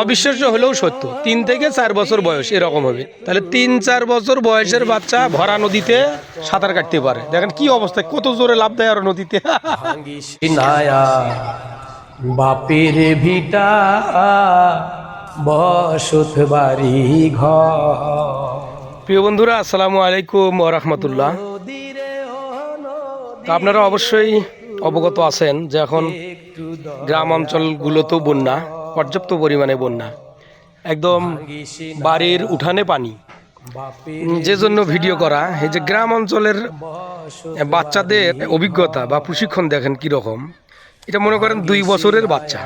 অবিশ্বাস্য হলেও সত্য, 3 থেকে 4 বছর বয়স এরকম হবে। তাহলে 3-4 বছর বয়সের বাচ্চা ভরা নদীতে সাঁতার কাটতে পারে। দেখেন কি অবস্থা, কত জোরে লাফ দেয় আর নদীতে। বাপের ভিটা বসত বাড়ি ঘর। প্রিয় বন্ধুরা, আসসালামু আলাইকুম ওয়া রাহমাতুল্লাহ। তো আপনারা অবশ্যই অবগত আছেন যে এখন গ্রাম অঞ্চলগুলোতেও বন্যা, পর্যাপ্ত পরিমাণে বন্যা, একদম বাড়ির উঠানে পানি। যে জন্য ভিডিও করা, এই যে গ্রাম অঞ্চলের বাচ্চাদের অভিজ্ঞতা বা প্রশিক্ষণ দেখেন কীরকম। এটা মনে করেন 2 বছরের বাচ্চা,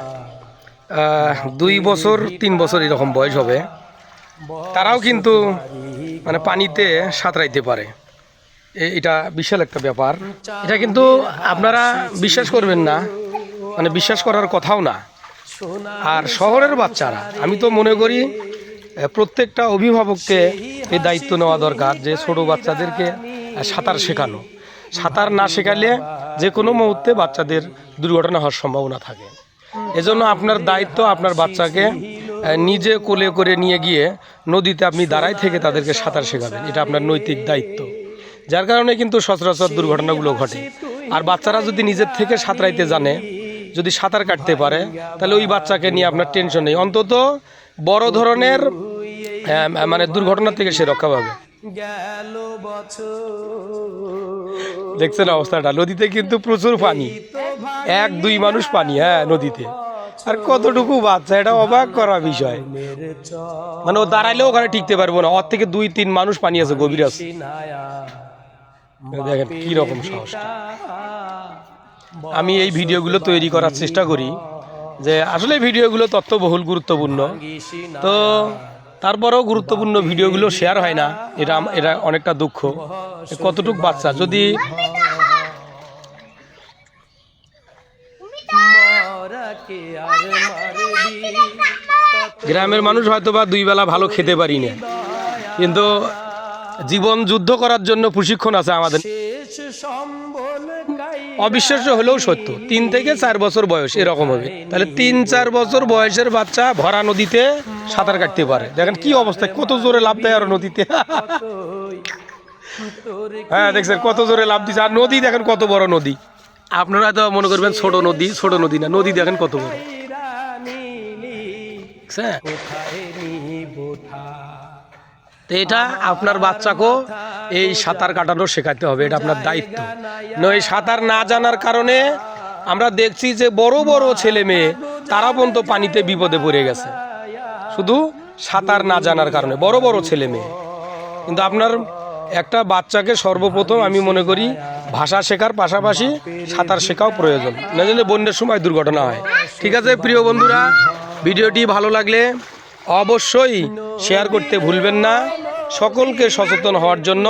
2 বছর 3 বছর এরকম বয়স হবে, তারাও কিন্তু মানে পানিতে সাঁতরাইতে পারে। এটা বিশাল একটা ব্যাপার। এটা কিন্তু আপনারা বিশ্বাস করবেন না, মানে বিশ্বাস করার কথাও না। আর শহরের বাচ্চারা, আমি তো মনে করি প্রত্যেকটা অভিভাবককে এই দায়িত্ব নেওয়া দরকার যে ছোট বাচ্চাদেরকে সাঁতার শেখানো। সাঁতার না শেখালে যে কোনো মুহূর্তে বাচ্চাদের দুর্ঘটনা হওয়ার সম্ভাবনা থাকে। এজন্য আপনার দায়িত্ব আপনার বাচ্চাকে নিজে কোলে করে নিয়ে গিয়ে নদীতে আপনি দাঁড়ায় থেকে তাদেরকে সাঁতার শেখাবেন। এটা আপনার নৈতিক দায়িত্ব। যার কারণে কিন্তু সচরাচর দুর্ঘটনাগুলো ঘটে। আর বাচ্চারা যদি নিজের থেকে সাঁতরাইতে জানে, যদি সাঁতার কাটতে পারে, তাহলে ওই বাচ্চাকে নিয়ে আপনার টেনশন নেই। অন্তত বড় ধরনের মানে দুর্ঘটনা থেকে সে রক্ষা পাবে। দেখছেন অবস্থাটা, নদীতে কিন্তু প্রচুর পানি, 1-2 মানুষ পানি, হ্যাঁ নদীতে। আর কতটুকু বাচ্চা, এটা অবাক করা বিষয়। মানে ও দাঁড়াইলেও ওখানে টিকতে পারবো না, ওর থেকে 2-3 মানুষ পানি আছে, গভীর আছে। দেখেন কি রকম সাহসটা। আমি এই ভিডিওগুলো তৈরি করার চেষ্টা করি যে আসলে ভিডিওগুলো তথ্যবহুল, গুরুত্বপূর্ণ। তো তারপরেও গুরুত্বপূর্ণ ভিডিওগুলো শেয়ার হয় না, এটা অনেকটা দুঃখ। কতটুক বাচ্চা, যদি গ্রামের মানুষ হয়তো বা 2 বেলা ভালো খেতে পারি না, কিন্তু জীবন যুদ্ধ করার জন্য প্রশিক্ষণ আছে আমাদের। অবিশ্বাস্য হলেও সত্য, 3 থেকে 4 বছর বয়স এরকম হবে। তাহলে 3-4 বছর বয়সের বাচ্চা ভরা নদীতে সাঁতার কাটতে পারে। দেখেন কি অবস্থা, কত জোরে লাফ দেয় আর নদীতে। হ্যাঁ দেখছেন কত জোরে লাফ দিচ্ছে। আর নদী দেখেন কত বড় নদী। আপনারা তো মনে করবেন ছোট নদী, ছোট নদী না, নদী দেখেন কত বড়। তো এটা আপনার বাচ্চাকেও এই সাঁতার কাটানো শেখাতে হবে, এটা আপনার দায়িত্ব। এই সাঁতার না জানার কারণে আমরা দেখছি যে বড় বড় ছেলে মেয়ে তারা পর্যন্ত পানিতে বিপদে পড়ে গেছে, শুধু সাঁতার না জানার কারণে, বড় বড় ছেলে মেয়ে। কিন্তু আপনার একটা বাচ্চাকে সর্বপ্রথম আমি মনে করি ভাষা শেখার পাশাপাশি সাঁতার শেখাও প্রয়োজন, না জানলে বন্যার সময় দুর্ঘটনা হয়। ঠিক আছে প্রিয় বন্ধুরা, ভিডিওটি ভালো লাগলে অবশ্যই শেয়ার করতে ভুলবেন না। সকলকে সচেতন হওয়ার জন্য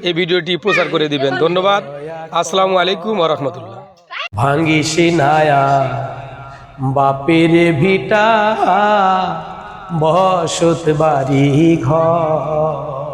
এই ভিডিওটি প্রচার করে দিবেন। ধন্যবাদ। আসসালামু আলাইকুম ওয়া রাহমাতুল্লাহ। ভাঙ্গিসি নায়া বাপের ভিটা বসত বাড়ি ঘর।